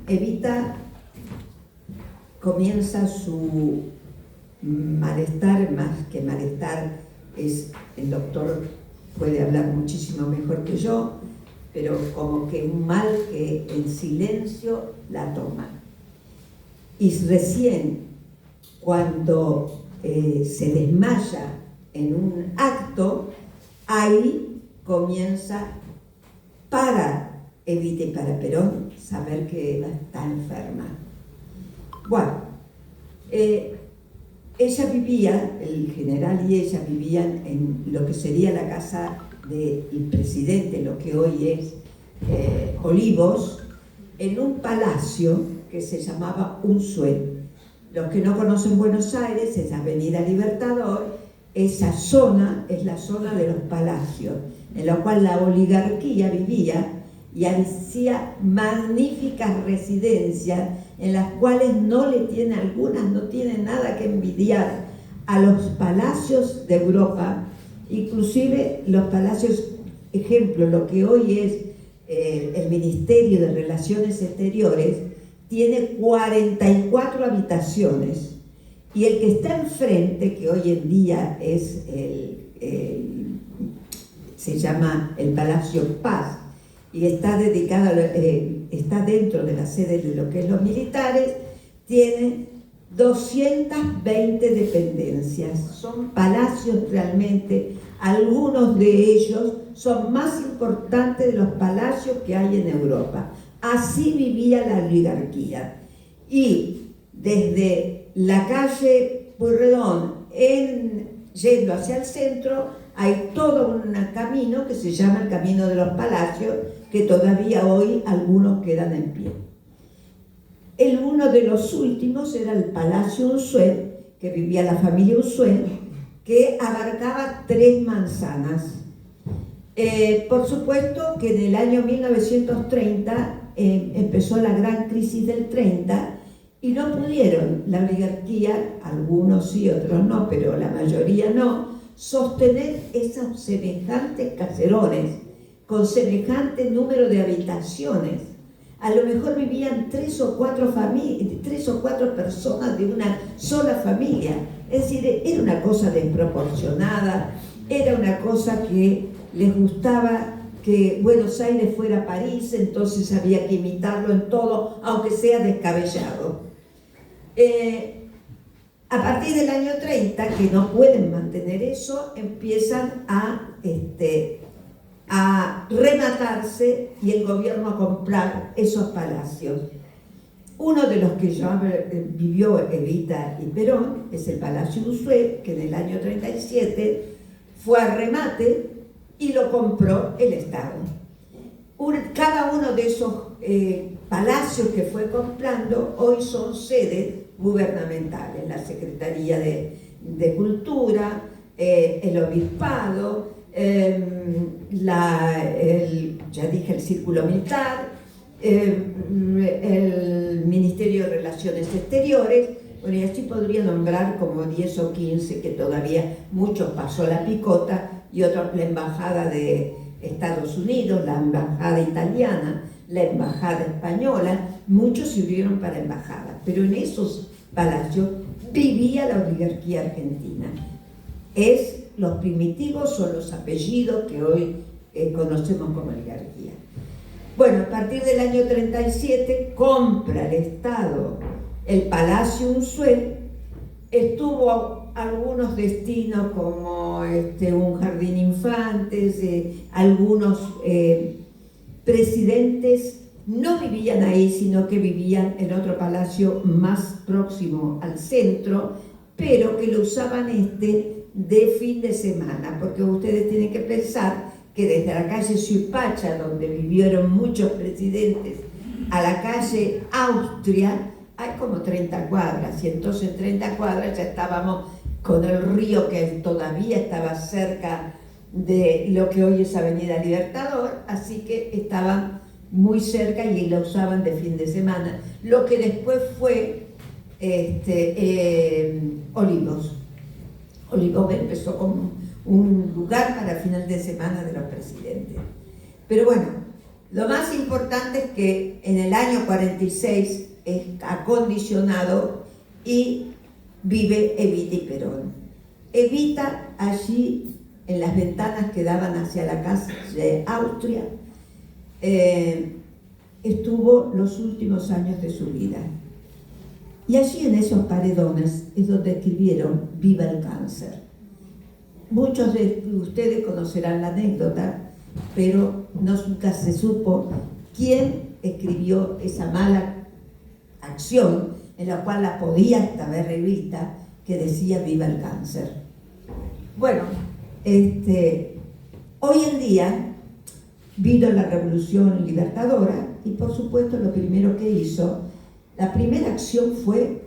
Evita comienza su malestar, más que malestar, el doctor puede hablar muchísimo mejor que yo, pero como que un mal que en silencio la toma. Y recién cuando se desmaya en un acto, ahí comienza para Evita y para Perón saber que Eva está enferma. Bueno, ella vivía, el general y ella vivían en lo que sería la casa del presidente, lo que hoy es Olivos, en un palacio que se llamaba Unzué. Los que no conocen Buenos Aires, es Avenida Libertador, esa zona es la zona de los palacios, en la cual la oligarquía vivía y hacía magníficas residencias en las cuales algunas no tienen nada que envidiar a los palacios de Europa, inclusive los palacios, ejemplo, lo que hoy es el Ministerio de Relaciones Exteriores, tiene 44 habitaciones, y el que está enfrente, que hoy en día es se llama el Palacio Paz, y está dedicado, está dentro de la sede de lo que es los militares, tiene 220 dependencias. Son palacios realmente, algunos de ellos son más importantes de los palacios que hay en Europa. Así vivía la oligarquía. Y desde la calle Pueyrredón, yendo hacia el centro, hay todo un camino que se llama el Camino de los Palacios, que todavía hoy algunos quedan en pie. Uno de los últimos era el Palacio Unzué, que vivía la familia Unzué, que abarcaba 3 manzanas. Por supuesto que en el año 1930 empezó la gran crisis del 30 y no pudieron la oligarquía, algunos sí, otros no, pero la mayoría no, sostener esos semejantes caserones con semejante número de habitaciones. A lo mejor vivían 3 o 4 personas de una sola familia. Es decir, era una cosa desproporcionada, era una cosa que les gustaba que Buenos Aires fuera París, entonces había que imitarlo en todo, aunque sea descabellado. A partir del año 30, que no pueden mantener eso, empiezan a rematarse y el gobierno a comprar esos palacios. Uno de los que vivió Evita y Perón es el Palacio Unzué, que en el año 37 fue a remate y lo compró el Estado. Cada uno de esos palacios que fue comprando hoy son sedes gubernamentales, la Secretaría de Cultura, el Obispado, ya dije, el Círculo Militar, el Ministerio de Relaciones Exteriores, bueno, y así podría nombrar como 10 o 15 que todavía muchos pasó la picota, y otros la Embajada de Estados Unidos, la Embajada Italiana, la Embajada Española, muchos sirvieron para embajadas, pero en esos palacios vivía la oligarquía argentina. Los primitivos son los apellidos que hoy conocemos como oligarquía. Bueno, a partir del año 37 compra el Estado el Palacio Unzué, estuvo algunos destinos como un jardín infantes, algunos presidentes no vivían ahí, sino que vivían en otro palacio más próximo al centro, pero que lo usaban de fin de semana, porque ustedes tienen que pensar que desde la calle Suipacha, donde vivieron muchos presidentes, a la calle Austria, hay como 30 cuadras, y entonces en 30 cuadras ya estábamos con el río que todavía estaba cerca de lo que hoy es Avenida Libertador, así que estaban muy cerca y lo usaban de fin de semana, lo que después fue Olivos. Olivos empezó como un lugar para final de semana de los presidentes. Pero bueno, Lo más importante es que en el año 46 es acondicionado y vive Evita y Perón. Evita allí en las ventanas que daban hacia la casa de Austria, estuvo los últimos años de su vida. Y allí en esos paredones es donde escribieron Viva el cáncer. Muchos de ustedes conocerán la anécdota, pero nunca se supo quién escribió esa mala acción en la cual la podía hasta ver revista que decía Viva el cáncer. Bueno, hoy en día vino la Revolución Libertadora y por supuesto lo primero que hizo, la primera acción fue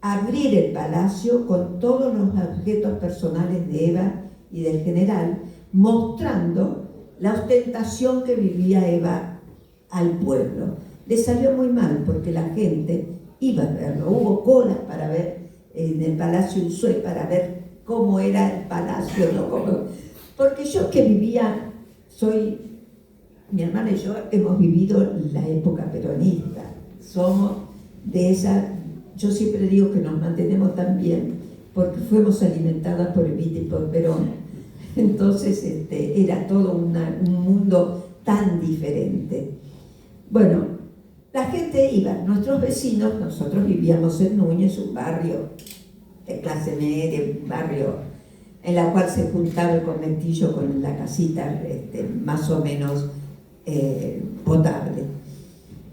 abrir el palacio con todos los objetos personales de Eva y del general, mostrando la ostentación que vivía Eva al pueblo. Le salió muy mal porque la gente iba a verlo. Hubo colas para ver en el Palacio Ushuaia, para ver cómo era el palacio, ¿no? Porque yo que vivía, mi hermana y yo hemos vivido la época peronista. Somos de esa, yo siempre digo que nos mantenemos tan bien porque fuimos alimentadas por Evita y por Perón. Entonces era todo un mundo tan diferente. Bueno, la gente iba, nuestros vecinos, nosotros vivíamos en Núñez, un barrio de clase media, un barrio en la cual se juntaba el conventillo con la casita más o menos potable.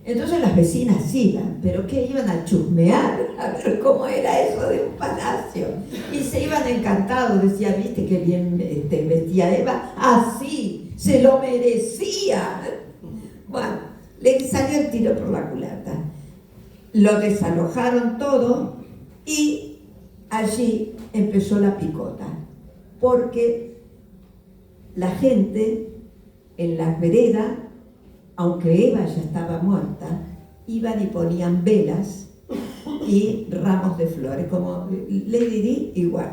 Entonces las vecinas iban, pero ¿qué? Iban a chusmear, a ver cómo era eso de un palacio. Y se iban encantados, decían, ¿viste qué bien vestía Eva? ¡Así! ¡Se lo merecía! Bueno, le salió el tiro por la culata. Lo desalojaron todo y allí empezó la picota. Porque la gente en las veredas, aunque Eva ya estaba muerta, iban y ponían velas y ramos de flores, como Lady Di igual.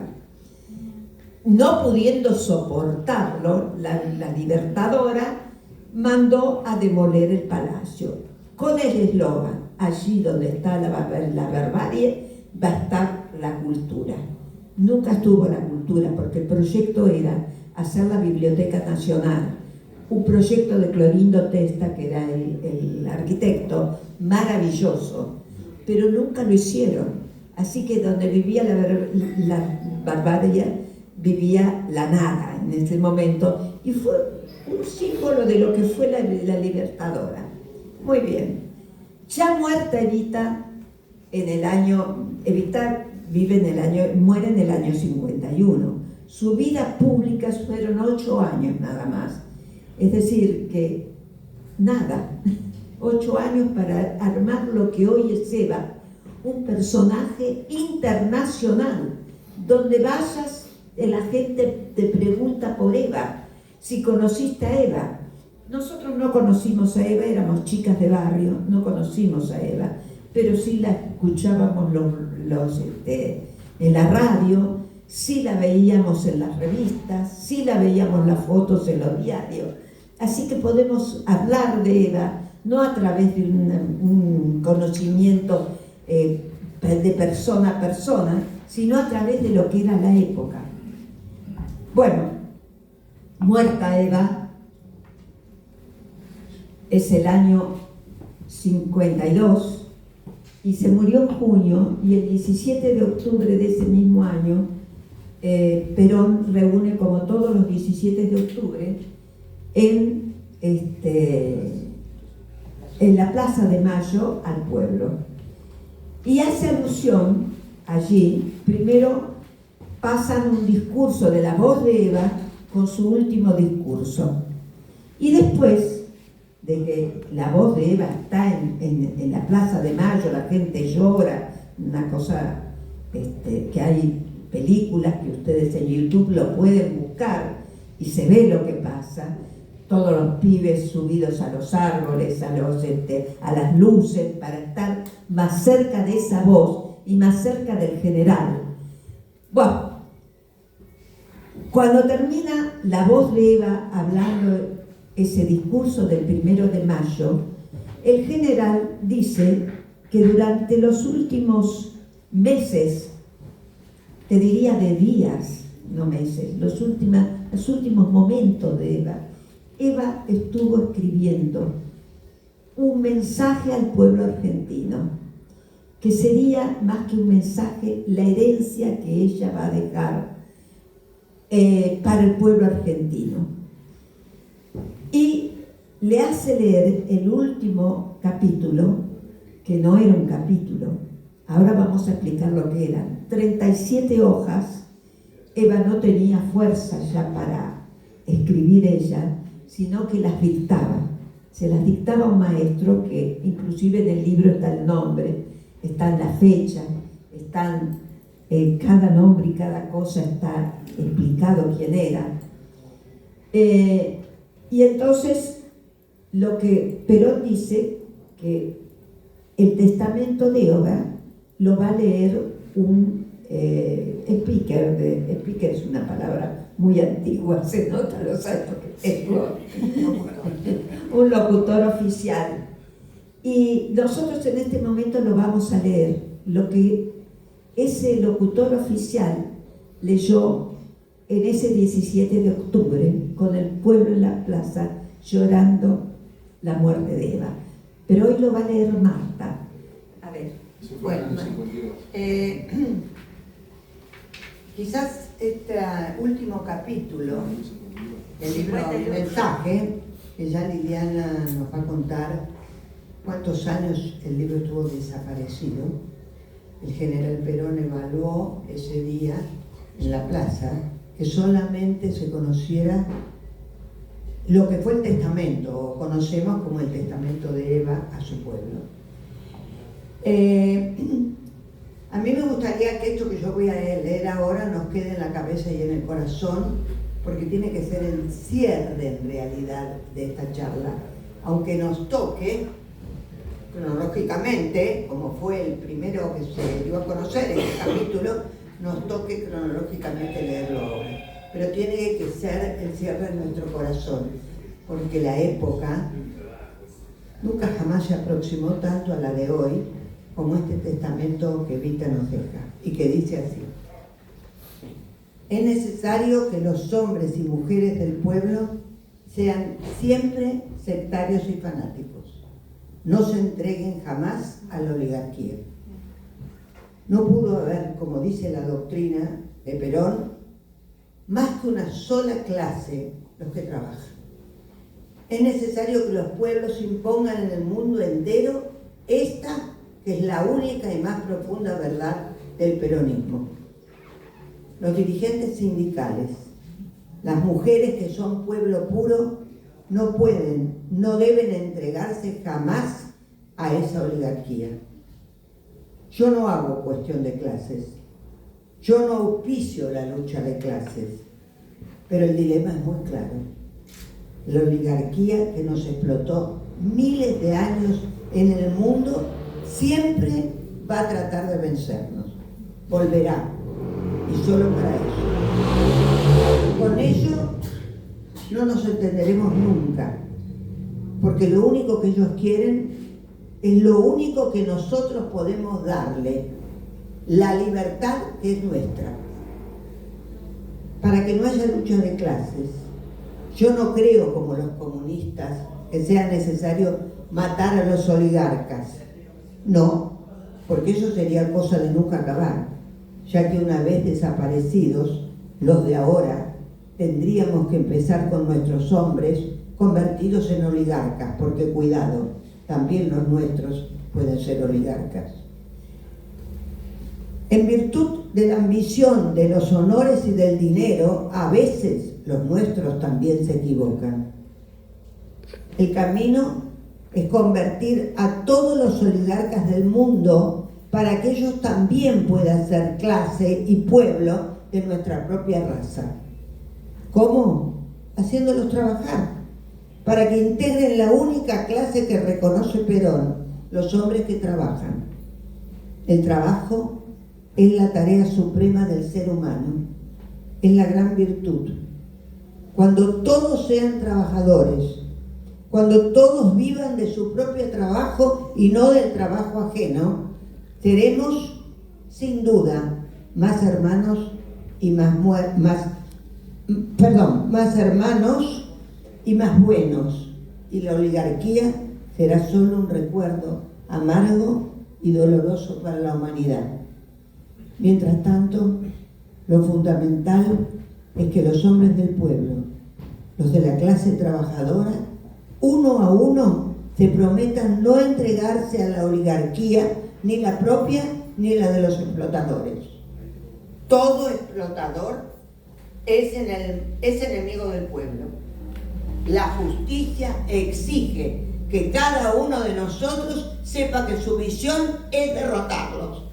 No pudiendo soportarlo, la Libertadora mandó a demoler el palacio, con el eslogan, allí donde está la barbarie, va a estar la cultura. Nunca estuvo la cultura, porque el proyecto era hacer la Biblioteca Nacional, un proyecto de Clorindo Testa, que era el arquitecto, maravilloso, pero nunca lo hicieron. Así que donde vivía la barbarie, vivía la nada en ese momento, y fue un símbolo de lo que fue la Libertadora. Muy bien. Ya muerta Evita, Evita muere en el año 51. Su vida pública fueron 8 años nada más. Es decir, que nada, 8 años para armar lo que hoy es Eva, un personaje internacional, donde vayas, la gente te pregunta por Eva, si conociste a Eva. Nosotros no conocimos a Eva, éramos chicas de barrio, no conocimos a Eva, pero sí la escuchábamos en la radio, sí la veíamos en las revistas, sí la veíamos las fotos en los diarios. Así que podemos hablar de Eva, no a través de un conocimiento de persona a persona, sino a través de lo que era la época. Bueno, muerta Eva, es el año 52, y se murió en junio, y el 17 de octubre de ese mismo año, Perón reúne, como todos los 17 de octubre, en la Plaza de Mayo al pueblo. Y hace alusión allí, primero pasan un discurso de la voz de Eva con su último discurso. Y después de que la voz de Eva está en la Plaza de Mayo, la gente llora, una cosa que hay películas que ustedes en YouTube lo pueden buscar y se ve lo que pasa. Todos los pibes subidos a los árboles, a las luces, para estar más cerca de esa voz y más cerca del general. Bueno, cuando termina la voz de Eva hablando ese discurso del 1 de mayo, el general dice que durante los últimos meses, te diría de días, no meses, los últimos momentos de Eva estuvo escribiendo un mensaje al pueblo argentino, que sería más que un mensaje, la herencia que ella va a dejar para el pueblo argentino. Y le hace leer el último capítulo, que no era un capítulo, ahora vamos a explicar lo que eran, 37 hojas. Eva no tenía fuerza ya para escribir ella, sino que las dictaba. Se las dictaba un maestro que inclusive en el libro está el nombre, está la fecha, están cada nombre y cada cosa está explicado quién era. Y entonces lo que Perón dice que el testamento de Eva lo va a leer un speaker. Speaker es una palabra muy antigua, se nota, lo sabes, porque es un locutor oficial. Y nosotros en este momento lo vamos a leer, lo que ese locutor oficial leyó en ese 17 de octubre, con el pueblo en la plaza llorando la muerte de Eva. Pero hoy lo va a leer Marta. A ver. Bueno, quizás este último capítulo del libro Mensaje, que ya Liliana nos va a contar cuántos años el libro estuvo desaparecido. El general Perón evaluó ese día en la plaza que solamente se conociera lo que fue el testamento, o conocemos como el testamento de Eva a su pueblo. A mí me gustaría que esto que yo voy a leer ahora nos quede en la cabeza y en el corazón, porque tiene que ser el cierre en realidad de esta charla, aunque nos toque cronológicamente, como fue el primero que se dio a conocer en el capítulo, nos toque cronológicamente leerlo ahora. Pero tiene que ser el cierre en nuestro corazón, porque la época nunca jamás se aproximó tanto a la de hoy como este testamento que Evita nos deja, y que dice así: es necesario que los hombres y mujeres del pueblo sean siempre sectarios y fanáticos, no se entreguen jamás a la oligarquía. No pudo haber, como dice la doctrina de Perón, más que una sola clase, los que trabajan. Es necesario que los pueblos impongan en el mundo entero esta, que es la única y más profunda verdad del peronismo. Los dirigentes sindicales, las mujeres que son pueblo puro, no pueden, no deben entregarse jamás a esa oligarquía. Yo no hago cuestión de clases, yo no auspicio la lucha de clases, pero el dilema es muy claro. La oligarquía que nos explotó miles de años en el mundo siempre va a tratar de vencernos, volverá, y solo para eso. Con ello no nos entenderemos nunca, porque lo único que ellos quieren es lo único que nosotros podemos darle, la libertad que es nuestra. Para que no haya lucha de clases, yo no creo, como los comunistas, que sea necesario matar a los oligarcas. No, porque eso sería cosa de nunca acabar, ya que una vez desaparecidos, los de ahora, tendríamos que empezar con nuestros hombres convertidos en oligarcas, porque cuidado, también los nuestros pueden ser oligarcas. En virtud de la ambición, de los honores y del dinero, a veces los nuestros también se equivocan. El camino es convertir a todos los oligarcas del mundo para que ellos también puedan ser clase y pueblo de nuestra propia raza. ¿Cómo? Haciéndolos trabajar, para que integren la única clase que reconoce Perón, los hombres que trabajan. El trabajo es la tarea suprema del ser humano, es la gran virtud. Cuando todos sean trabajadores, cuando todos vivan de su propio trabajo y no del trabajo ajeno, seremos sin duda más hermanos y más hermanos y más buenos, y la oligarquía será solo un recuerdo amargo y doloroso para la humanidad. Mientras tanto, lo fundamental es que los hombres del pueblo, los de la clase trabajadora, uno a uno se prometan no entregarse a la oligarquía, ni la propia ni la de los explotadores. Todo explotador es enemigo del pueblo. La justicia exige que cada uno de nosotros sepa que su misión es derrotarlos.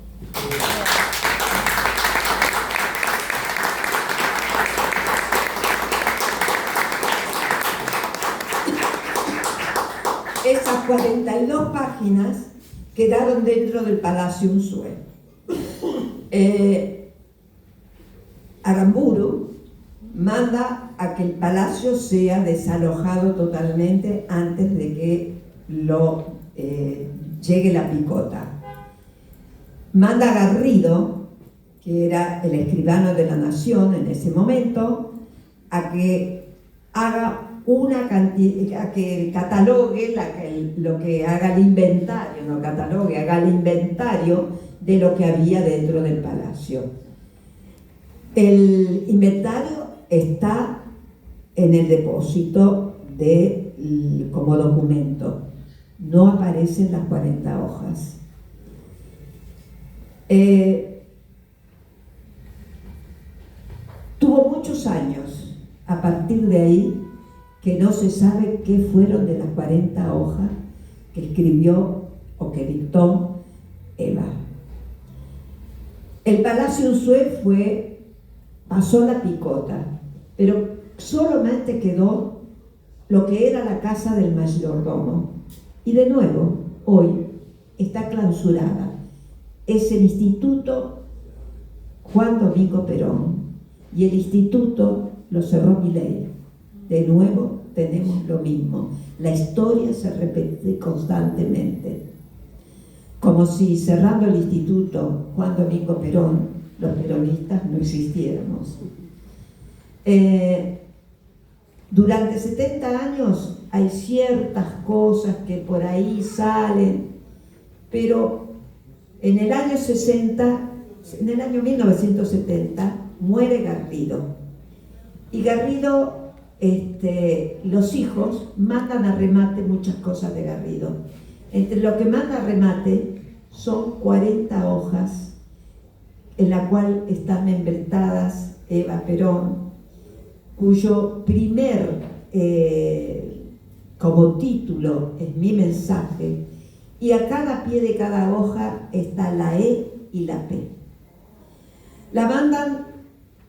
Esas 42 páginas quedaron dentro del Palacio Unzué. Aramburu manda a que el palacio sea desalojado totalmente antes de que llegue la picota. Manda a Garrido, que era el escribano de la nación en ese momento, a que haga a que catalogue lo que haga el inventario, no catalogue, haga el inventario de lo que había dentro del palacio. El inventario está en el depósito como documento. No aparecen las 40 hojas. Tuvo muchos años a partir de ahí que no se sabe qué fueron de las 40 hojas que escribió o que dictó Eva. El Palacio Unzué pasó la picota, pero solamente quedó lo que era la casa del mayordomo. Y de nuevo, hoy está clausurada. Es el Instituto Juan Domingo Perón y el instituto lo cerró Milei. De nuevo tenemos lo mismo. La historia se repite constantemente. Como si cerrando el Instituto Juan Domingo Perón, los peronistas no existiéramos. Durante 70 años hay ciertas cosas que por ahí salen, pero en el año 1970, muere Garrido. Y Garrido, los hijos mandan a remate muchas cosas de Garrido. Entre lo que manda a remate son 40 hojas en la cual están membretadas Eva Perón, cuyo primer como título es Mi mensaje, y a cada pie de cada hoja está la E y la P. La mandan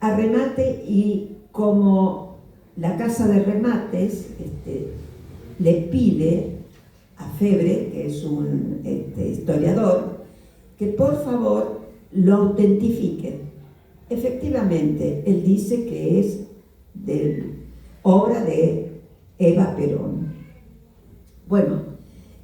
a remate y como la casa de remates le pide a Febre, que es un historiador, que por favor lo autentifiquen. Efectivamente, él dice que es obra de Eva Perón. Bueno,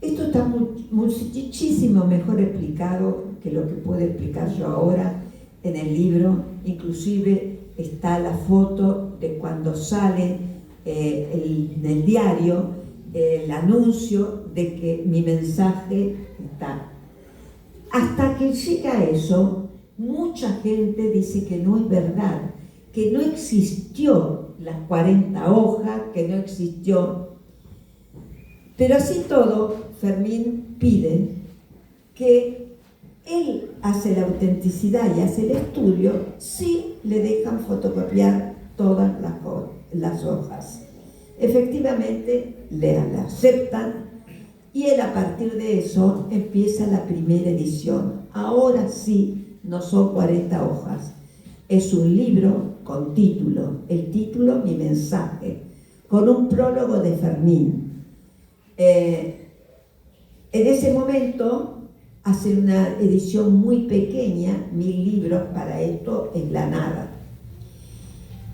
esto está muchísimo mejor explicado que lo que puedo explicar yo ahora en el libro. Inclusive está la foto de cuando sale en el diario el anuncio de que mi mensaje está. Hasta que llega eso, mucha gente dice que no es verdad, que no existió las 40 hojas, que no existió. Pero así todo, Fermín pide que él hace la autenticidad y hace el estudio si le dejan fotocopiar todas las hojas. Efectivamente, le aceptan y él a partir de eso empieza la primera edición. Ahora sí, no son 40 hojas. Es un libro con título, el título Mi mensaje, con un prólogo de Fermín. En ese momento hace una edición muy pequeña, 1000 libros, para esto es la nada.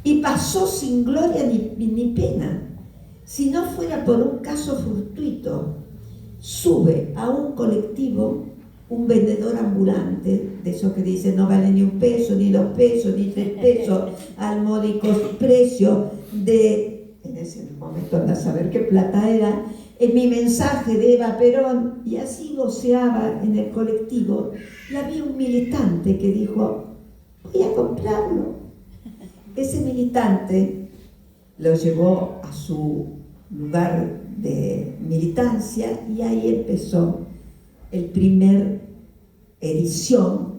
Y pasó sin gloria ni pena. si no fuera por un caso fortuito, sube a un colectivo un vendedor ambulante, de esos que dicen no vale ni 1 peso, ni 2 pesos, ni 3 pesos, al módico precio de, en ese momento anda a saber qué plata era, en mi mensaje de Eva Perón, y así voceaba en el colectivo, y había un militante que dijo, voy a comprarlo. Ese militante lo llevó a su lugar de militancia y ahí empezó el primer edición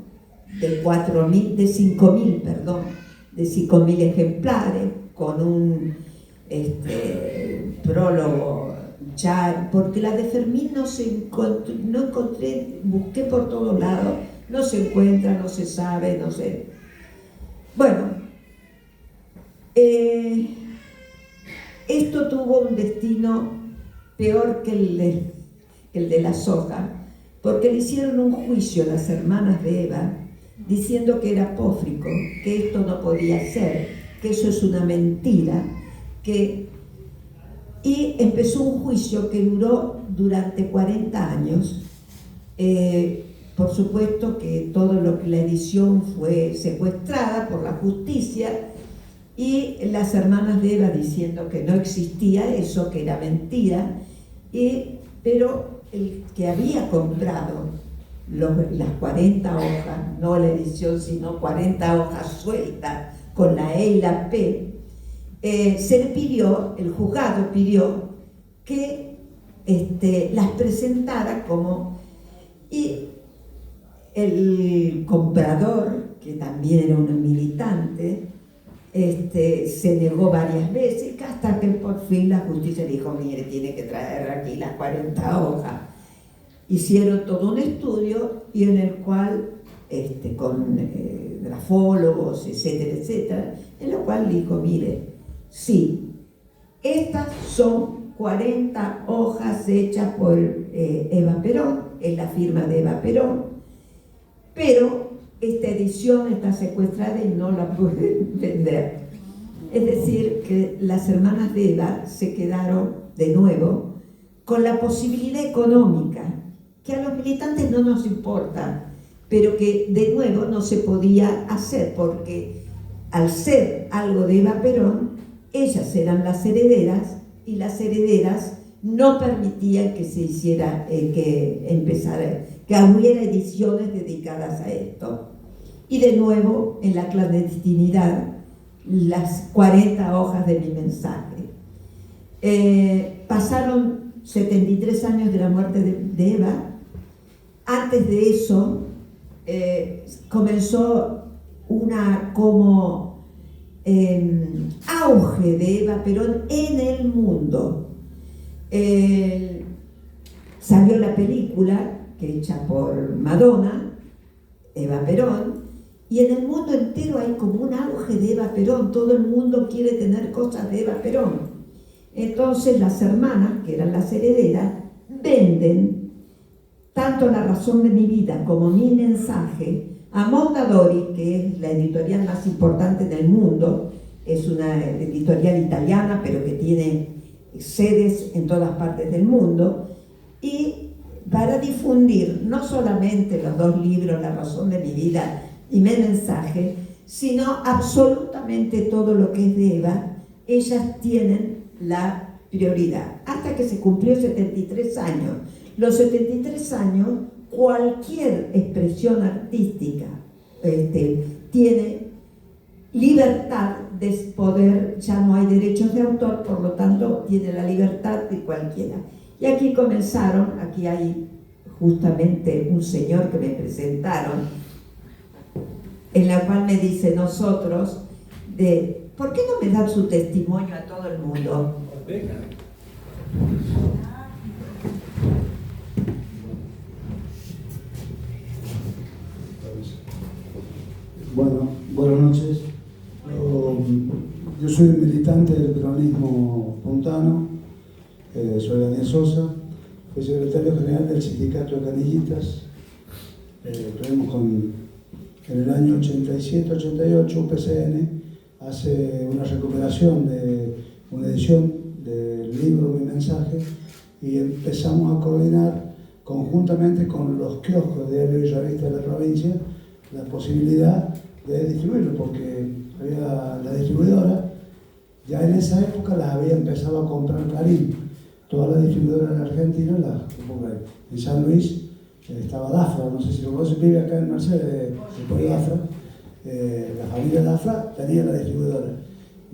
de 5.000 ejemplares, con un prólogo ya, porque la de Fermín no encontré, busqué por todos lados, no se encuentra, no se sabe, no sé. Bueno, esto tuvo un destino peor que el de la soja, porque le hicieron un juicio a las hermanas de Eva, diciendo que era apócrifo, que esto no podía ser, que eso es una mentira, y empezó un juicio que duró durante 40 años. Por supuesto que todo lo que la edición fue secuestrada por la justicia, y las hermanas de Eva diciendo que no existía eso, que era mentira, pero el que había comprado las 40 hojas, no la edición, sino 40 hojas sueltas con la E y la P, se le pidió, el juzgado pidió que las presentara como, y el comprador, que también era un militante, se negó varias veces, hasta que por fin la justicia dijo, mire, tiene que traer aquí las 40 hojas. Hicieron todo un estudio y en el cual, con grafólogos, etcétera, etcétera, en lo cual dijo, mire, sí, estas son 40 hojas hechas por Eva Perón, es la firma de Eva Perón, pero esta edición está secuestrada y no la pueden vender. Es decir, que las hermanas de Eva se quedaron de nuevo con la posibilidad económica, que a los militantes no nos importa, pero que de nuevo no se podía hacer, porque al ser algo de Eva Perón, ellas eran las herederas, y las herederas no permitían que se hiciera, que hubiera ediciones dedicadas a esto. Y de nuevo, en la clandestinidad, las 40 hojas de mi mensaje. Pasaron 73 años de la muerte de Eva. Antes de eso, comenzó una como auge de Eva Perón en el mundo. Salió la película, que hecha por Madonna, Eva Perón, y en el mundo entero hay como un auge de Eva Perón, todo el mundo quiere tener cosas de Eva Perón. Entonces las hermanas, que eran las herederas, venden tanto La razón de mi vida como Mi mensaje a Mondadori, que es la editorial más importante del mundo, es una editorial italiana, pero que tiene sedes en todas partes del mundo, y para difundir no solamente los 2 libros, La razón de mi vida y Mi mensaje, sino absolutamente todo lo que es de Eva, ellas tienen la prioridad. Hasta que se cumplió 73 años. Los 73 años, cualquier expresión artística tiene libertad de poder, ya no hay derechos de autor, por lo tanto tiene la libertad de cualquiera. Y aquí comenzaron, aquí hay justamente un señor que me presentaron, en la cual me dice nosotros, ¿por qué no me dan su testimonio a todo el mundo? Bueno, buenas noches. Yo soy militante del peronismo puntano, soy Daniel Sosa, fui secretario general del sindicato de Canillitas. Tuvimos en el año 87-88 UPCN hace una recuperación de una edición del libro Mi Mensaje y empezamos a coordinar conjuntamente con los kioscos de diario y revista de la provincia la posibilidad de distribuirlo, porque había la distribuidora, ya en esa época las había empezado a comprar Clarín, todas las distribuidoras de Argentina, en San Luis estaba Dafra, no sé si lo conoces, vive acá en Mercedes, el pollo Dafra, la familia Dafra tenía la distribuidora.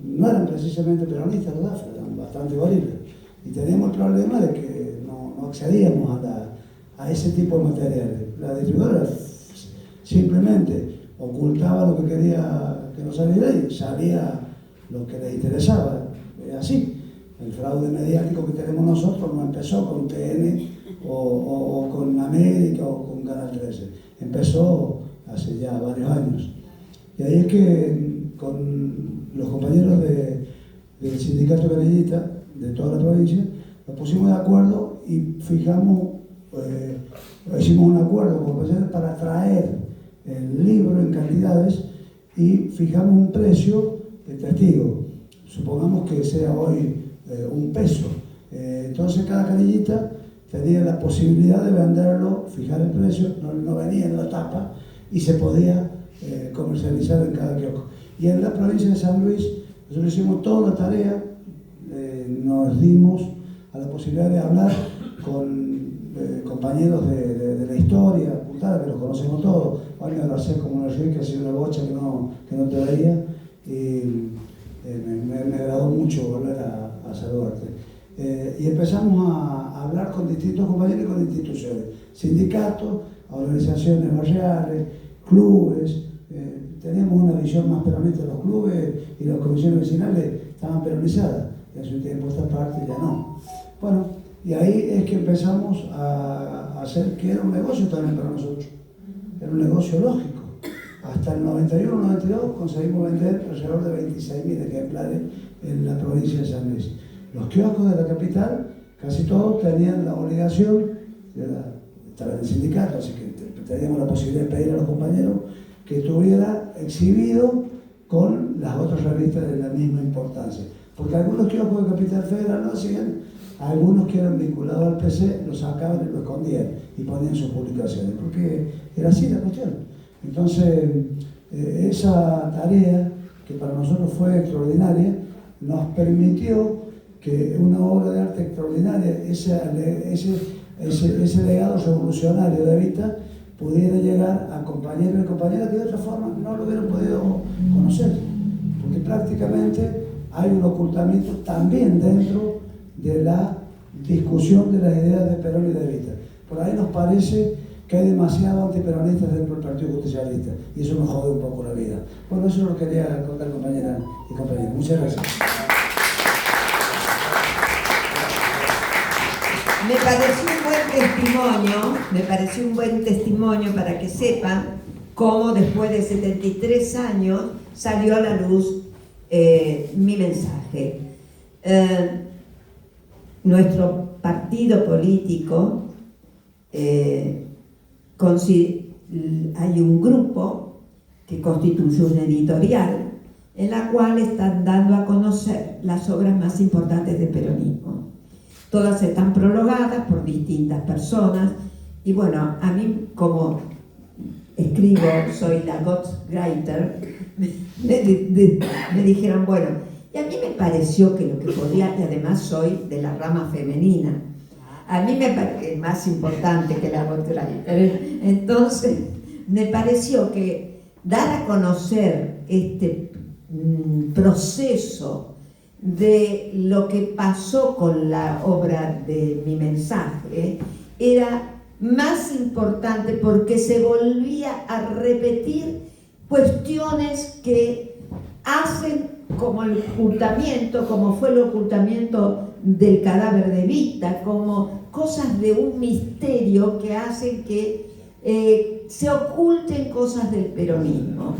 No eran precisamente peronistas los Dafra, eran bastante gorilas, y teníamos el problema de que no accedíamos a ese tipo de materiales. La distribuidora simplemente ocultaba lo que quería que no saliera y salía lo que les interesaba. Es así. El fraude mediático que tenemos nosotros no empezó con TN o con América o con Canal 13. Empezó hace ya varios años. Y ahí es que con los compañeros del sindicato canillita de toda la provincia nos pusimos de acuerdo y hicimos un acuerdo con los para traer el libro en cantidades y fijamos un precio de testigo. Supongamos que sea hoy $1. Entonces cada canillita tenía la posibilidad de venderlo, fijar el precio, no venía en la tapa y se podía comercializar en cada kiosco. Y en la provincia de San Luis nosotros hicimos toda la tarea, nos dimos a la posibilidad de hablar con compañeros de la historia, que los conocemos todos. Hoy me abracé como una rica, así una bocha que no te veía, y me agradó mucho volver a saludarte. Y empezamos a hablar con distintos compañeros y con instituciones, sindicatos, organizaciones barriales, clubes. Teníamos una visión más peronista de los clubes y las comisiones vecinales estaban peronizadas, y hace un tiempo esta parte ya no. Bueno, y ahí es que empezamos a hacer que era un negocio también para nosotros, era un negocio lógico. Hasta el 91-92 conseguimos vender alrededor de 26.000 ejemplares en la provincia de San Luis. Los kioscos de la capital, casi todos tenían la obligación, estaba en el sindicato, así que teníamos la posibilidad de pedir a los compañeros que estuviera exhibido con las otras revistas de la misma importancia. Porque algunos kioscos de Capital Federal lo hacían, algunos que eran vinculados al PC lo sacaban y lo escondían y ponían sus publicaciones, porque era así la cuestión. Entonces, esa tarea, que para nosotros fue extraordinaria, nos permitió que una obra de arte extraordinaria, ese legado revolucionario de Evita, pudiera llegar a compañeros y compañeras que de otra forma no lo hubieran podido conocer, porque prácticamente hay un ocultamiento también dentro de la discusión de las ideas de Perón y de Evita. Por ahí nos parece que hay demasiados antiperonistas dentro del Partido Justicialista y eso nos jode un poco la vida. Bueno, eso lo quería contar, compañeras y compañeros. Muchas gracias. Me pareció un buen testimonio para que sepan cómo después de 73 años salió a la luz Mi Mensaje. Nuestro partido político, hay un grupo que constituye una editorial en la cual están dando a conocer las obras más importantes del peronismo. Todas están prologadas por distintas personas y bueno, a mí como escribo, soy la ghostwriter, me dijeron, bueno, y a mí me pareció que lo que podía, y además soy de la rama femenina, a mí me parece más importante que la ghostwriter, entonces me pareció que dar a conocer este proceso de lo que pasó con la obra de Mi Mensaje era más importante porque se volvía a repetir cuestiones que hacen como el ocultamiento, como fue el ocultamiento del cadáver de Evita, como cosas de un misterio que hacen que se oculten cosas del peronismo.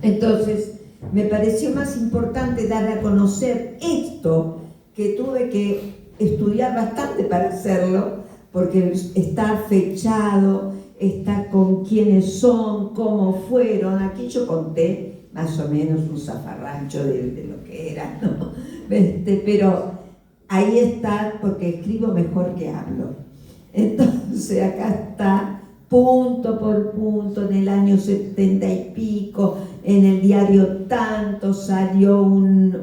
Entonces, me pareció más importante dar a conocer esto, que tuve que estudiar bastante para hacerlo, porque está fechado, está con quiénes son, cómo fueron. Aquí yo conté más o menos un zafarrancho de lo que era, ¿no? Pero ahí está, porque escribo mejor que hablo. Entonces acá está, punto por punto, en el año 70 y pico, en el diario tanto salió un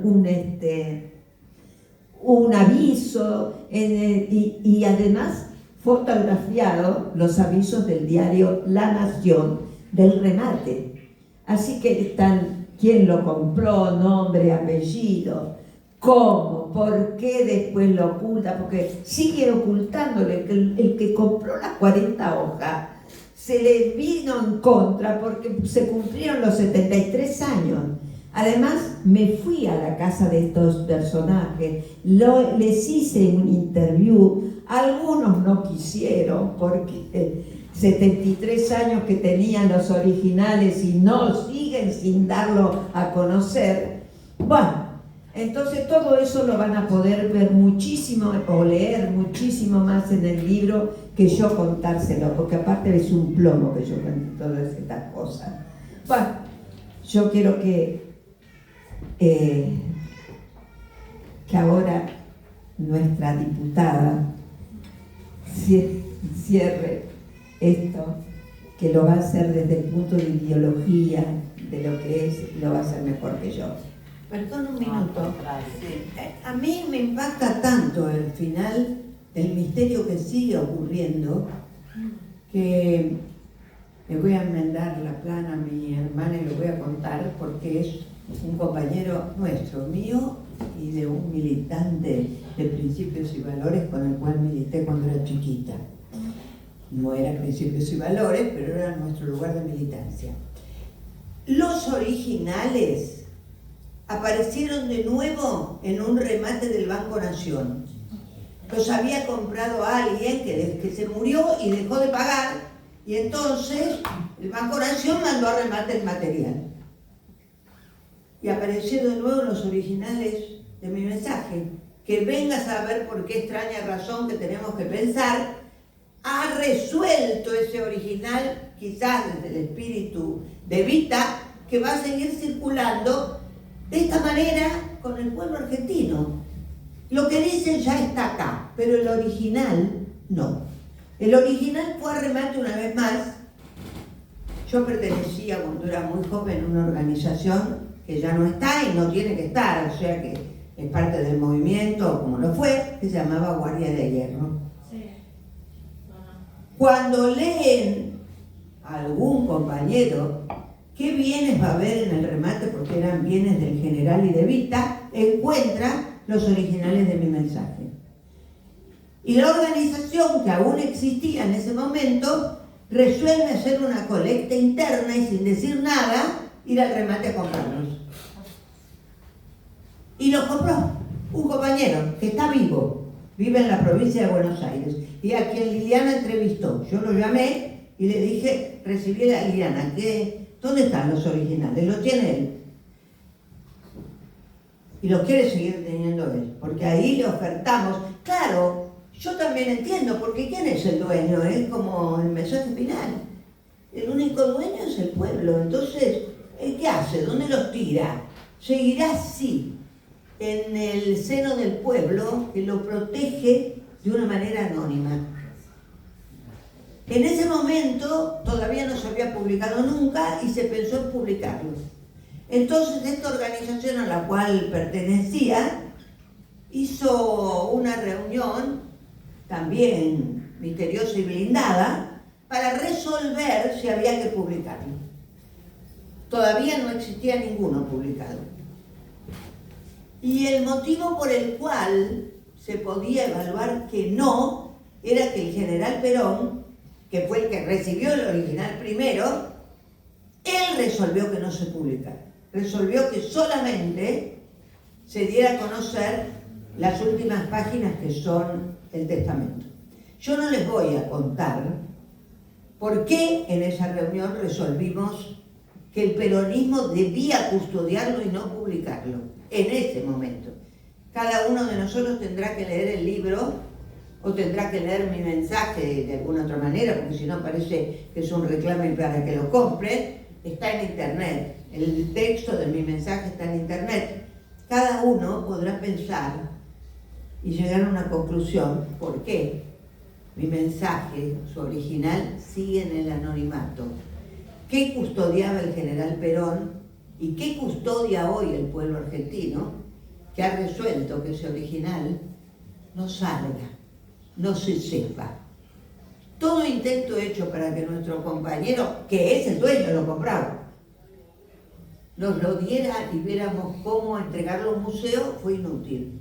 aviso, y además fotografiado los avisos del diario La Nación del remate. Así que están quién lo compró, nombre, apellido, cómo, por qué después lo oculta, porque sigue ocultándole. El que compró las 40 hojas se le vino en contra porque se cumplieron los 73 años. Además, me fui a la casa de estos personajes, les hice un interview, algunos no quisieron porque 73 años que tenían los originales y no siguen sin darlo a conocer. Bueno, entonces todo eso lo van a poder ver muchísimo o leer muchísimo más en el libro que yo contárselo, porque aparte es un plomo que yo cuente todas estas cosas. Bueno, yo quiero que ahora nuestra diputada cierre esto, que lo va a hacer desde el punto de ideología de lo que es, lo va a hacer mejor que yo. Perdón un minuto. A mí me impacta tanto el final, el misterio que sigue ocurriendo, que le voy a enmendar la plana a mi hermana y le voy a contar, porque es un compañero nuestro, mío, y de un militante de Principios y Valores con el cual milité cuando era chiquita. No era Principios y Valores, pero era nuestro lugar de militancia. Los originales aparecieron de nuevo en un remate del Banco Nación. Los había comprado alguien que se murió y dejó de pagar, y entonces el Banco Nación mandó a remate el material. Y aparecieron de nuevo los originales de mi mensaje. Que vengas a ver por qué extraña razón que tenemos que pensar, ha resuelto ese original, quizás desde el espíritu de Evita, que va a seguir circulando de esta manera con el pueblo argentino. Lo que dicen ya está acá, pero el original no. El original fue a remate una vez más. Yo pertenecía cuando era muy joven a una organización que ya no está y no tiene que estar, o sea que es parte del movimiento, como lo fue, que se llamaba Guardia de Hierro. Sí. Cuando leen a algún compañero qué bienes va a haber en el remate, porque eran bienes del general y de Evita, encuentra los originales de mi mensaje. Y la organización, que aún existía en ese momento, resuelve hacer una colecta interna y sin decir nada, ir al remate a comprarlos. Y los compró un compañero que está vivo, vive en la provincia de Buenos Aires, y a quien Liliana entrevistó. Yo lo llamé y le dije, recibí a Liliana, ¿dónde están los originales? Los tiene él. Y los quiere seguir teniendo él, porque ahí le ofertamos. Claro, yo también entiendo, porque ¿quién es el dueño? Es como el mensaje final. El único dueño es el pueblo. Entonces, ¿qué hace? ¿Dónde los tira? Seguirá así, en el seno del pueblo, que lo protege de una manera anónima. En ese momento todavía no se había publicado nunca y se pensó en publicarlo. Entonces esta organización a la cual pertenecía hizo una reunión también misteriosa y blindada para resolver si había que publicarlo. Todavía no existía ninguno publicado. Y el motivo por el cual se podía evaluar que no era que el general Perón, que fue el que recibió el original primero, él resolvió que no se publicara. Resolvió que solamente se diera a conocer las últimas páginas, que son el testamento. Yo no les voy a contar por qué en esa reunión resolvimos que el peronismo debía custodiarlo y no publicarlo en ese momento. Cada uno de nosotros tendrá que leer el libro o tendrá que leer mi mensaje de alguna otra manera, porque si no parece que es un reclamo para que lo compre. Está en internet, el texto de mi mensaje está en internet. Cada uno podrá pensar y llegar a una conclusión. ¿Por qué? Mi mensaje, su original, sigue en el anonimato. ¿Qué custodiaba el general Perón y qué custodia hoy el pueblo argentino, que ha resuelto que ese original no salga, no se sepa? Todo intento hecho para que nuestro compañero, que es el dueño, lo compraba, nos lo diera y viéramos cómo entregarlo a un museo, fue inútil.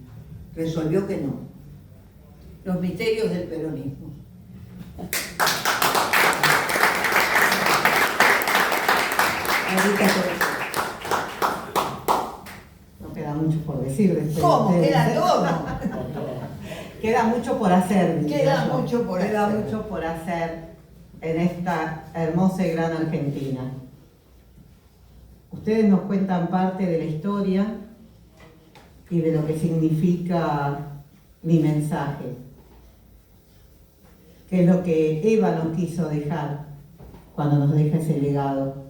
Resolvió que no. Los misterios del peronismo. No queda mucho por decir de este. ¿Cómo? Queda todo. Queda mucho por hacer. Queda mucho por hacer. Queda mucho por hacer en esta hermosa y gran Argentina. Ustedes nos cuentan parte de la historia y de lo que significa mi mensaje, que es lo que Eva nos quiso dejar cuando nos deja ese legado.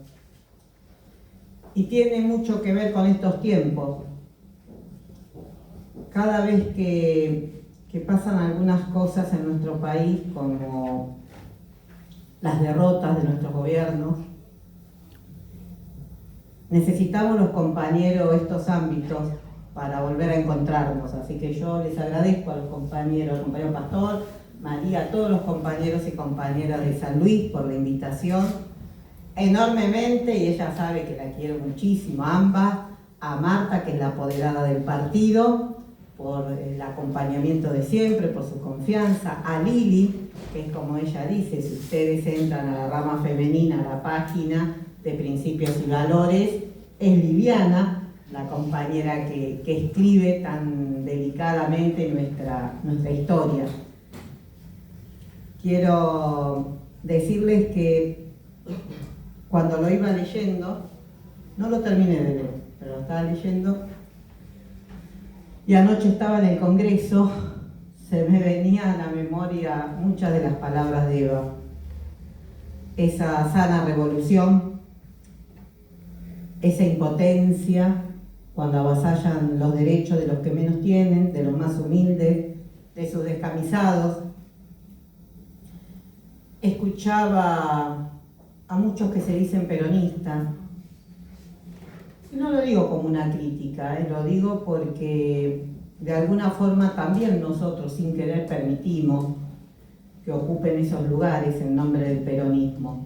Y tiene mucho que ver con estos tiempos. Cada vez que pasan algunas cosas en nuestro país, como las derrotas de nuestros gobiernos, necesitamos los compañeros estos ámbitos para volver a encontrarnos. Así que yo les agradezco a los compañeros, al compañero Pastor, María, a todos los compañeros y compañeras de San Luis por la invitación enormemente, y ella sabe que la quiero muchísimo, a ambas, a Marta, que es la apoderada del partido, por el acompañamiento de siempre, por su confianza, a Lili, que es como ella dice, si ustedes entran a la rama femenina, a la página de Principios y Valores, es Liviana, la compañera que escribe tan delicadamente nuestra historia. Quiero decirles que cuando lo iba leyendo, no lo terminé de leer, pero lo estaba leyendo, y anoche estaba en el Congreso, se me venía a la memoria muchas de las palabras de Eva. Esa sana revolución, esa impotencia cuando avasallan los derechos de los que menos tienen, de los más humildes, de sus descamisados. Escuchaba a muchos que se dicen peronistas, y no lo digo como una crítica, lo digo porque de alguna forma también nosotros sin querer permitimos que ocupen esos lugares en nombre del peronismo.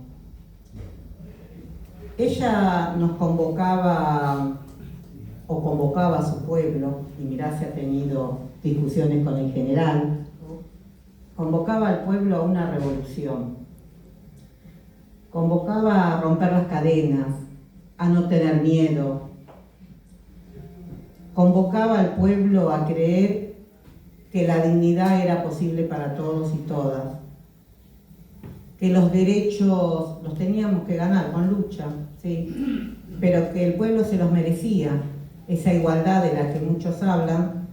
Ella nos convocaba o convocaba a su pueblo, y mirá si ha tenido discusiones con el general, convocaba al pueblo a una revolución, convocaba a romper las cadenas, a no tener miedo, convocaba al pueblo a creer que la dignidad era posible para todos y todas, que los derechos los teníamos que ganar con lucha, ¿sí? Pero que el pueblo se los merecía, esa igualdad de la que muchos hablan.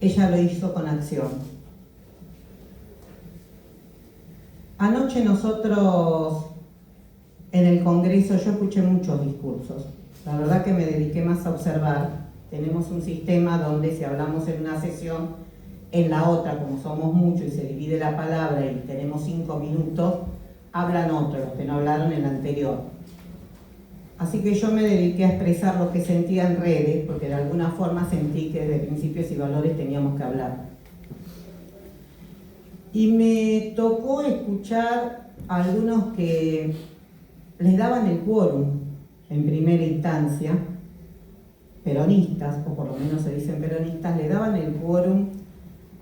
Ella lo hizo con acción. Anoche nosotros en el Congreso, yo escuché muchos discursos. La verdad que me dediqué más a observar. Tenemos un sistema donde si hablamos en una sesión, en la otra, como somos muchos y se divide la palabra y tenemos 5 minutos, hablan otros, los que no hablaron en la anterior. Así que yo me dediqué a expresar lo que sentía en redes, porque de alguna forma sentí que de Principios y Valores teníamos que hablar. Y me tocó escuchar a algunos que les daban el quórum en primera instancia, peronistas, o por lo menos se dicen peronistas, le daban el quórum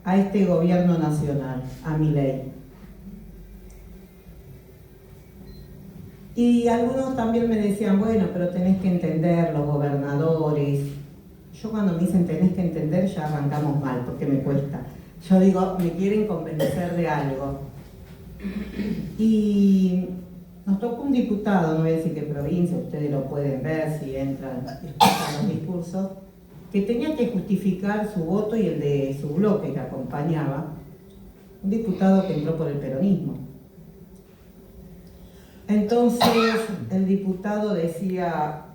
a este gobierno nacional, a Milei. Y algunos también me decían, bueno, pero tenés que entender los gobernadores. Yo cuando me dicen tenés que entender ya arrancamos mal, porque me cuesta. Yo digo, me quieren convencer de algo. Y nos tocó un diputado, no voy a decir qué provincia, ustedes lo pueden ver si entran y escuchan los discursos, que tenía que justificar su voto y el de su bloque que acompañaba, un diputado que entró por el peronismo. Entonces el diputado decía,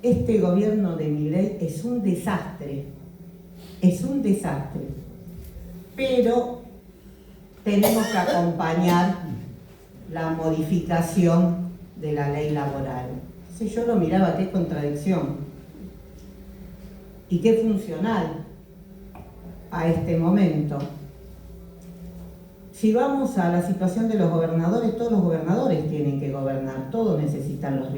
este gobierno de Milei es un desastre, es un desastre, pero tenemos que acompañar la modificación de la ley laboral. Entonces yo lo miraba, qué contradicción y qué funcional a este momento. Si vamos a la situación de los gobernadores, todos los gobernadores tienen que gobernar, todos necesitan los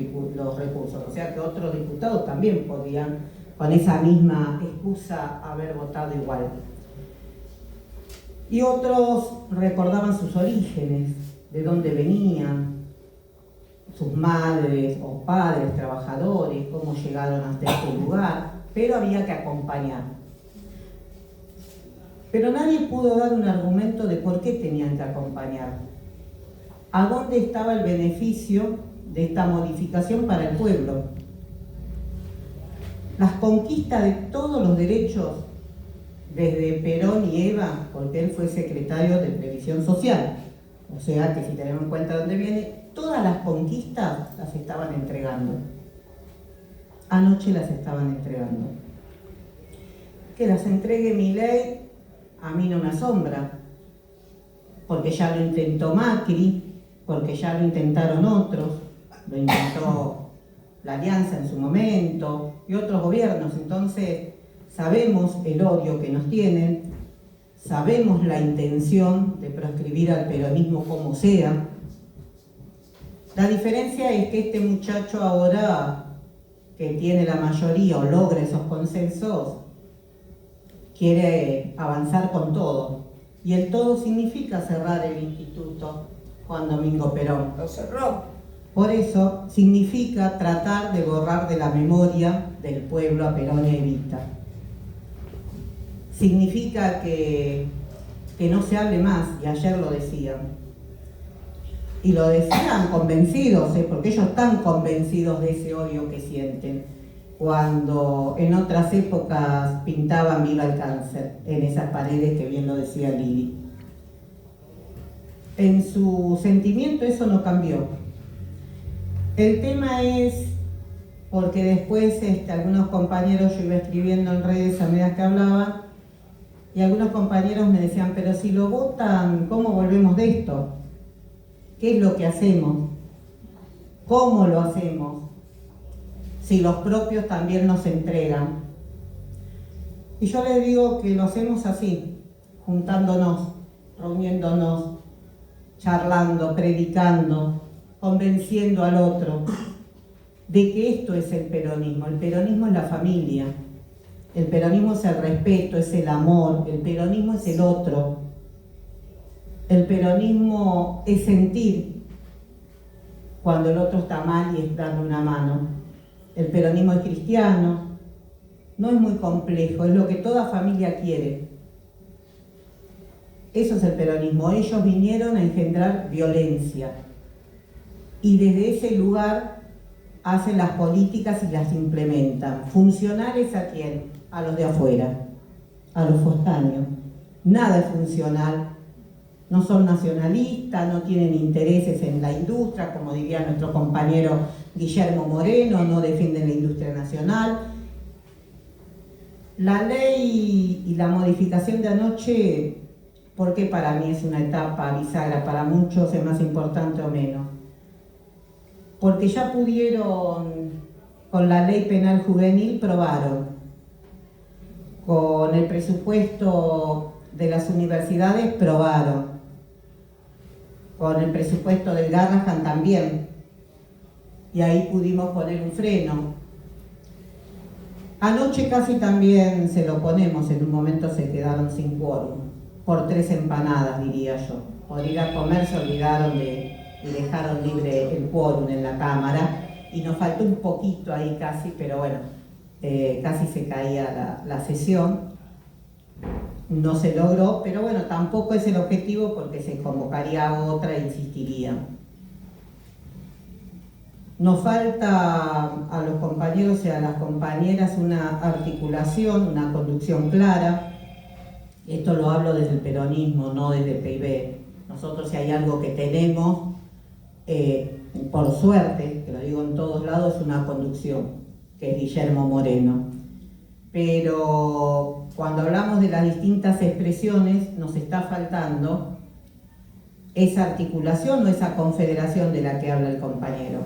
recursos, o sea que otros diputados también podían, con esa misma excusa, haber votado igual. Y otros recordaban sus orígenes, de dónde venían, sus madres o padres trabajadores, cómo llegaron hasta este lugar, pero había que acompañar. Pero nadie pudo dar un argumento de por qué tenían que acompañar. ¿A dónde estaba el beneficio de esta modificación para el pueblo? Las conquistas de todos los derechos, desde Perón y Eva, porque él fue secretario de Previsión Social. O sea que si tenemos en cuenta dónde viene, todas las conquistas las estaban entregando. Anoche las estaban entregando. Que las entregue Milei, a mí no me asombra, porque ya lo intentó Macri, porque ya lo intentaron otros, lo intentó la Alianza en su momento y otros gobiernos. Entonces sabemos el odio que nos tienen, sabemos la intención de proscribir al peronismo como sea. La diferencia es que este muchacho ahora, que tiene la mayoría o logra esos consensos, quiere avanzar con todo. Y el todo significa cerrar el instituto Juan Domingo Perón. Lo cerró. Por eso significa tratar de borrar de la memoria del pueblo a Perón y Evita. Significa que no se hable más, y ayer lo decían. Y lo decían convencidos, porque ellos están convencidos de ese odio que sienten, cuando en otras épocas pintaban viva el cáncer en esas paredes que bien lo decía Lili. En su sentimiento eso no cambió. El tema es, porque después algunos compañeros, yo iba escribiendo en redes a medida que hablaba, y algunos compañeros me decían, pero si lo votan, ¿cómo volvemos de esto? ¿Qué es lo que hacemos? ¿Cómo lo hacemos? Si los propios también nos entregan. Y yo les digo que lo hacemos así, juntándonos, reuniéndonos, charlando, predicando, convenciendo al otro de que esto es el peronismo. El peronismo es la familia, el peronismo es el respeto, es el amor, el peronismo es el otro, el peronismo es sentir cuando el otro está mal y es darle una mano. El peronismo es cristiano, no es muy complejo, es lo que toda familia quiere. Eso es el peronismo. Ellos vinieron a engendrar violencia y desde ese lugar hacen las políticas y las implementan. ¿Funcionales a quién? A los de afuera, a los foráneos. Nada es funcional. No son nacionalistas, no tienen intereses en la industria, como diría nuestro compañero Guillermo Moreno, no defienden la industria nacional. La ley y la modificación de anoche, porque para mí es una etapa bisagra, para muchos es más importante o menos. Porque ya pudieron, con la ley penal juvenil, probaron. Con el presupuesto de las universidades, probaron. Con el presupuesto del Garrahan también. Y ahí pudimos poner un freno. Anoche casi también se lo ponemos, en un momento se quedaron sin quórum, por 3 empanadas, diría yo. Por ir a comer se olvidaron y dejaron libre el quórum en la Cámara, y nos faltó un poquito ahí casi, pero bueno, casi se caía la sesión. No se logró, pero bueno, tampoco es el objetivo porque se convocaría otra e insistiría. Nos falta a los compañeros y a las compañeras una articulación, una conducción clara. Esto lo hablo desde el peronismo, no desde el PIB. Nosotros, si hay algo que tenemos, por suerte, que lo digo en todos lados, es una conducción, que es Guillermo Moreno. pero cuando hablamos de las distintas expresiones nos está faltando esa articulación o esa confederación de la que habla el compañero.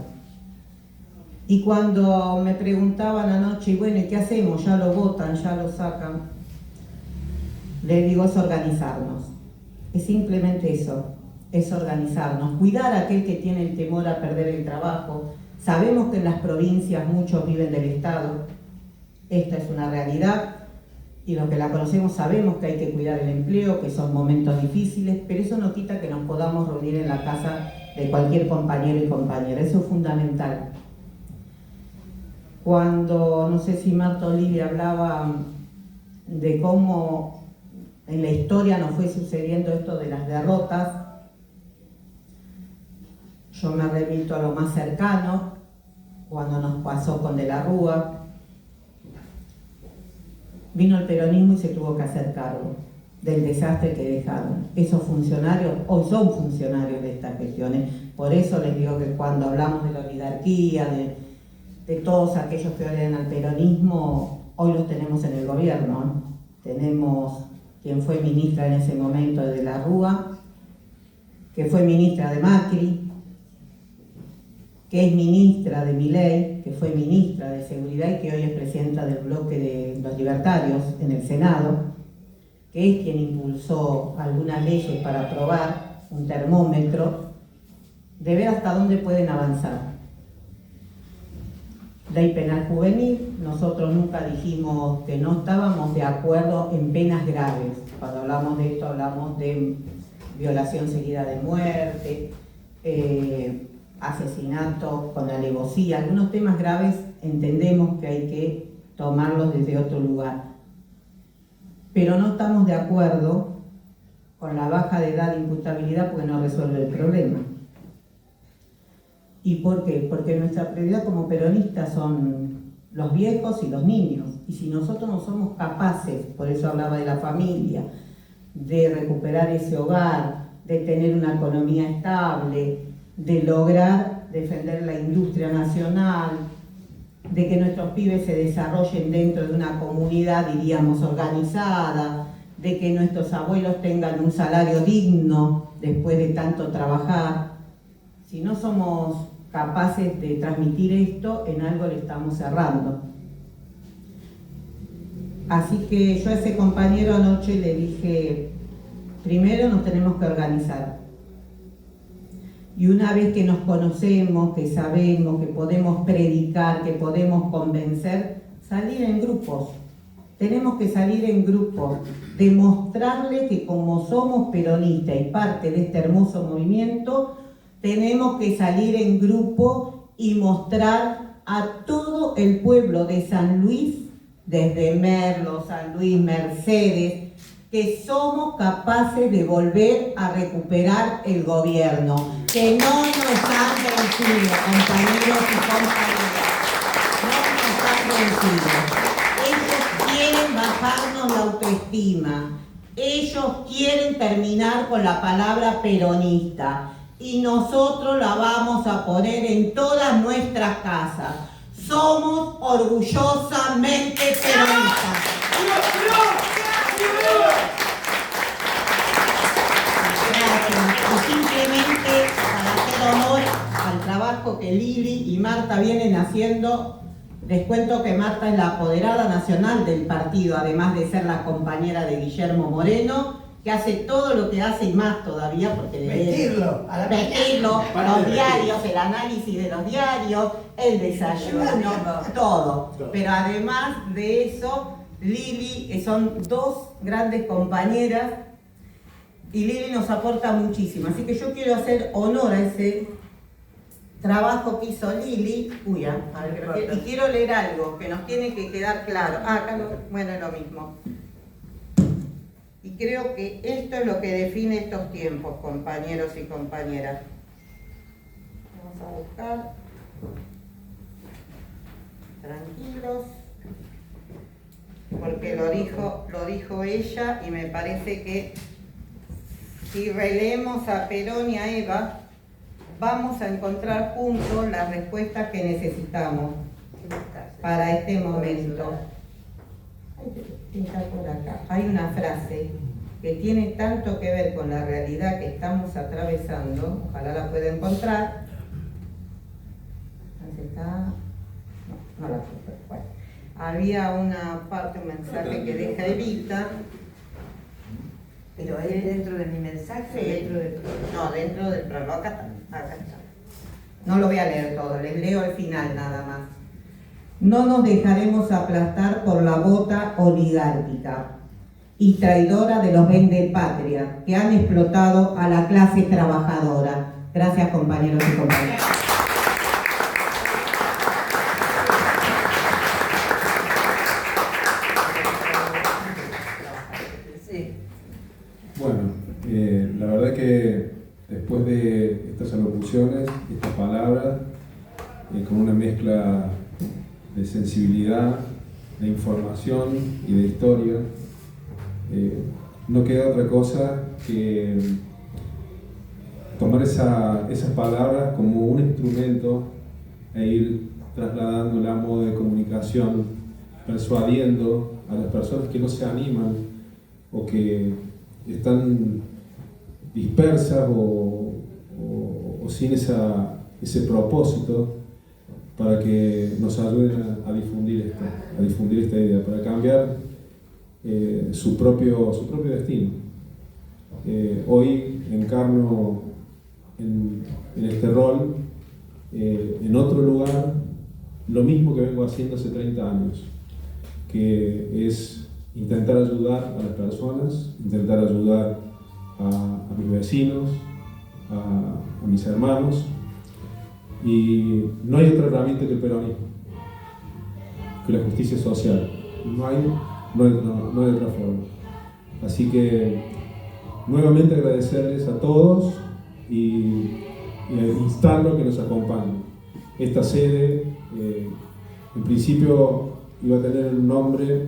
Y cuando me preguntaban anoche, y bueno, ¿y qué hacemos? Ya lo votan, ya lo sacan. Les digo, es organizarnos. Es simplemente eso, es organizarnos. Cuidar a aquel que tiene el temor a perder el trabajo. Sabemos que en las provincias muchos viven del Estado. Esta es una realidad. Y los que la conocemos sabemos que hay que cuidar el empleo, que son momentos difíciles, pero eso no quita que nos podamos reunir en la casa de cualquier compañero y compañera. Eso es fundamental. Cuando, no sé si Marta o Lili hablaba de cómo en la historia nos fue sucediendo esto de las derrotas, yo me remito a lo más cercano, cuando nos pasó con De la Rúa. Vino el peronismo y se tuvo que hacer cargo del desastre que dejaron. Esos funcionarios hoy son funcionarios de estas gestiones. Por eso les digo que cuando hablamos de la oligarquía, de todos aquellos que odian al peronismo, hoy los tenemos en el gobierno, ¿no? Tenemos quien fue ministra en ese momento de la Rúa, que fue ministra de Macri, que es ministra de Milei, que fue ministra de Seguridad y que hoy es presidenta del bloque de los libertarios en el Senado, que es quien impulsó algunas leyes para aprobar un termómetro, de ver hasta dónde pueden avanzar. Ley penal juvenil, nosotros nunca dijimos que no estábamos de acuerdo en penas graves. Cuando hablamos de esto hablamos de violación seguida de muerte, asesinato con alevosía, algunos temas graves entendemos que hay que tomarlos desde otro lugar. Pero no estamos de acuerdo con la baja de edad de imputabilidad porque no resuelve el problema. ¿Y por qué? Porque nuestra prioridad como peronistas son los viejos y los niños. Y si nosotros no somos capaces, por eso hablaba de la familia, de recuperar ese hogar, de tener una economía estable, de lograr defender la industria nacional, de que nuestros pibes se desarrollen dentro de una comunidad, diríamos, organizada, de que nuestros abuelos tengan un salario digno después de tanto trabajar. Si no somos capaces de transmitir esto, en algo le estamos errando. Así que yo a ese compañero anoche le dije, primero nos tenemos que organizar. Y una vez que nos conocemos, que sabemos, que podemos predicar, que podemos convencer, salir en grupos. Tenemos que salir en grupos, demostrarle que como somos peronistas y parte de este hermoso movimiento, tenemos que salir en grupo y mostrar a todo el pueblo de San Luis, desde Merlo, San Luis, Mercedes, que somos capaces de volver a recuperar el gobierno, que no nos han vencido, compañeros y compañeras, no nos han vencido. Ellos quieren bajarnos la autoestima, ellos quieren terminar con la palabra peronista y nosotros la vamos a poner en todas nuestras casas. Somos orgullosamente peronistas. Y simplemente para hacer honor al trabajo que Lili y Marta vienen haciendo, les cuento que Marta es la apoderada nacional del partido, además de ser la compañera de Guillermo Moreno, que hace todo lo que hace y más todavía, porque vestirlo, los diarios, el análisis de los diarios, el desayuno, todo. Pero además de eso, Lili, son dos grandes compañeras y Lili nos aporta muchísimo. Así que yo quiero hacer honor a ese trabajo que hizo Lili. Y quiero leer algo que nos tiene que quedar claro. Bueno, es lo mismo. Y creo que esto es lo que define estos tiempos, compañeros y compañeras. Vamos a buscar. Tranquilos. Porque lo dijo ella y me parece que si releemos a Perón y a Eva, vamos a encontrar juntos las respuestas que necesitamos para este momento. Está por acá. Hay una frase que tiene tanto que ver con la realidad que estamos atravesando, ojalá la pueda encontrar. Está... No la puedo. Bueno. Había una parte, un mensaje que deja Evita. Pero es dentro de mi mensaje, Sí. dentro de... No, dentro del prólogo, acá está. No lo voy a leer todo, les leo el final nada más. No nos dejaremos aplastar por la bota oligárquica y traidora de los vendepatria que han explotado a la clase trabajadora. Gracias, compañeros y compañeras. Sí. Bueno, la verdad que después de estas alocuciones, estas palabras, con una mezcla de sensibilidad, de información y de historia, no queda otra cosa que tomar esas palabras como un instrumento e ir trasladándola a modo de comunicación, persuadiendo a las personas que no se animan o que están dispersas o sin ese propósito, para que nos ayuden a difundir esta idea, para cambiar su propio destino. Hoy encarno en este rol, en otro lugar, lo mismo que vengo haciendo hace 30 años, que es intentar ayudar a las personas, intentar ayudar a mis vecinos, a mis hermanos, y no hay otra herramienta que el peronismo, que la justicia social. No hay otra forma. Así que nuevamente agradecerles a todos y instarlos a que nos acompañen. Esta sede, en principio, iba a tener un nombre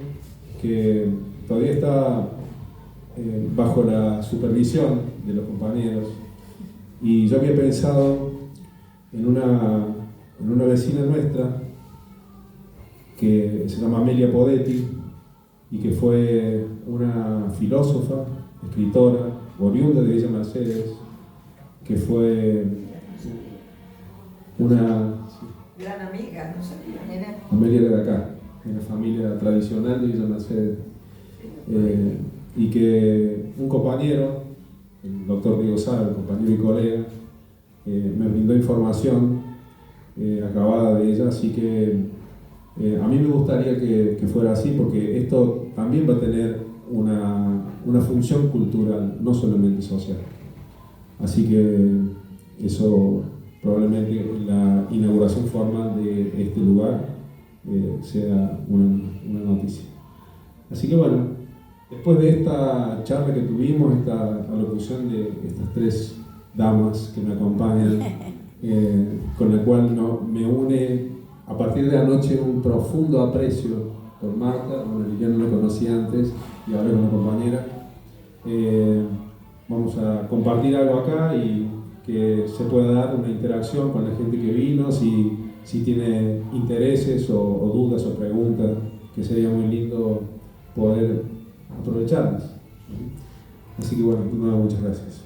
que todavía está bajo la supervisión de los compañeros, y yo había pensado en una vecina nuestra que se llama Amelia Podetti y que fue una filósofa, escritora, oriunda de Villa Mercedes, que fue una... Gran amiga, no sabía. Amelia era de acá, de la familia tradicional de Villa Mercedes, y que un compañero, el doctor Diego Sara, el compañero y colega, me brindó información acabada de ella, así que a mí me gustaría que fuera así, porque esto también va a tener una función cultural, no solamente social. Así que eso probablemente la inauguración formal de este lugar sea una noticia. Así que bueno, después de esta charla que tuvimos, esta alocución de estas tres damas que me acompañan, con la cual me une a partir de anoche un profundo aprecio por Marta. Bueno, yo no la conocí antes y ahora con la compañera. Vamos a compartir algo acá y que se pueda dar una interacción con la gente que vino, si tiene intereses o dudas o preguntas, que sería muy lindo poder aprovecharlas. Así que bueno, de nuevo, muchas gracias.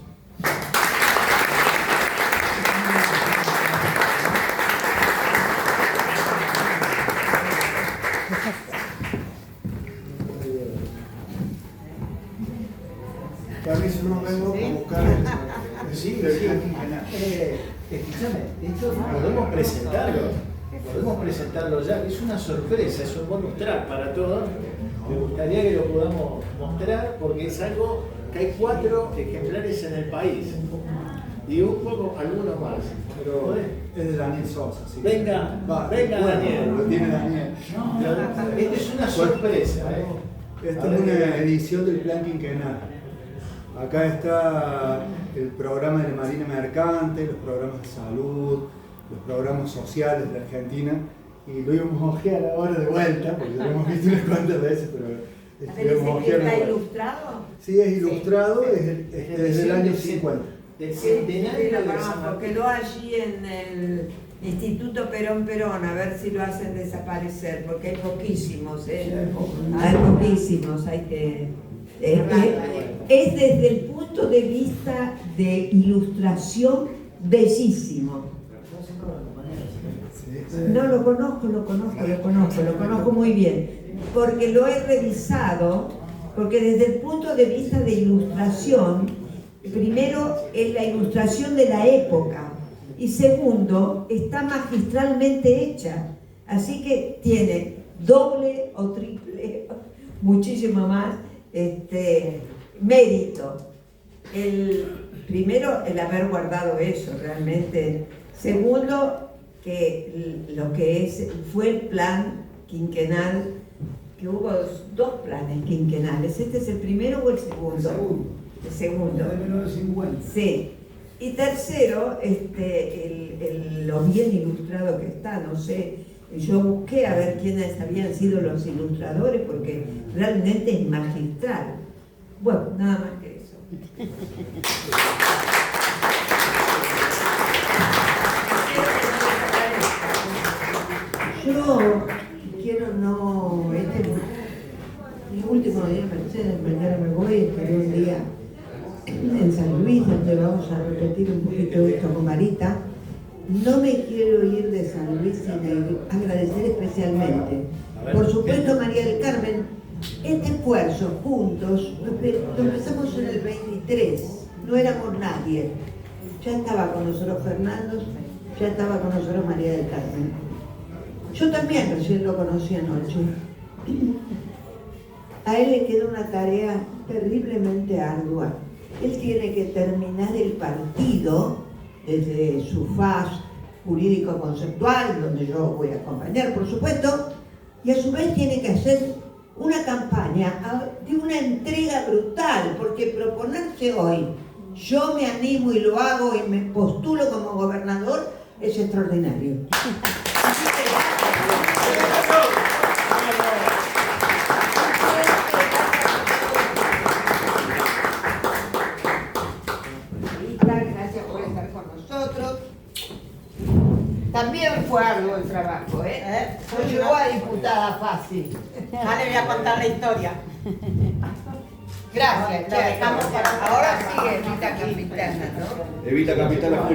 Carlos, no vengo a buscar el Sí. Escúchame, esto podemos presentarlo ya, que es una sorpresa, es un bonus track para todos. Me gustaría que lo podamos mostrar porque es algo que hay 4 ejemplares en el país y un poco algunos más. Pero es de Daniel Sosa. ¿Sí? venga, Va, venga bueno, Daniel. lo tiene Daniel. Esto es una sorpresa. Esta es una edición del Plan Quinquenal. Acá está el programa de la Marina Mercante, los programas de salud, los programas sociales de Argentina, y lo íbamos a ojear ahora de vuelta, porque lo hemos visto unas cuantas veces, pero ¿Está ilustrado? Sí, es ilustrado, es desde el año 50. del centenario de San porque Martín. lo allí en el Instituto Perón, a ver si lo hacen desaparecer, porque hay poquísimos, hay poquísimos, hay que... es desde el punto de vista de ilustración bellísimo. No, lo conozco muy bien, porque lo he revisado, porque desde el punto de vista de ilustración, primero es la ilustración de la época, y segundo, está magistralmente hecha, así que tiene doble o triple, muchísimo más, mérito. Primero, el haber guardado eso realmente. Segundo, que lo que fue el plan quinquenal, que hubo dos planes quinquenales. ¿Este es el primero o el segundo? El segundo. De 1950. Sí. Y tercero, lo bien ilustrado que está, no sé, yo busqué a ver quiénes habían sido los ilustradores, porque realmente es magistral. Bueno, nada más que eso. Yo quiero mi último día, Mercedes, mañana me voy, estaré un día en San Luis, donde vamos a repetir un poquito esto con Marita. No me quiero ir de San Luis sin agradecer especialmente, por supuesto, a María del Carmen, este esfuerzo juntos. Lo empezamos en el 23, no éramos nadie. Ya estaba con nosotros Fernando, ya estaba con nosotros María del Carmen. Yo también recién lo conocí anoche. A él le queda una tarea terriblemente ardua. Él tiene que terminar el partido desde su faz jurídico-conceptual, donde yo voy a acompañar, por supuesto, y a su vez tiene que hacer una campaña de una entrega brutal, porque proponerse hoy, yo me animo y lo hago y me postulo como gobernador, es extraordinario. Gracias por estar con nosotros. También fue arduo el trabajo, No llegó a diputada fácil. Ya le voy a contar la historia. Gracias, ahora sigue Evita Capitana, ¿no? Evita Capitana.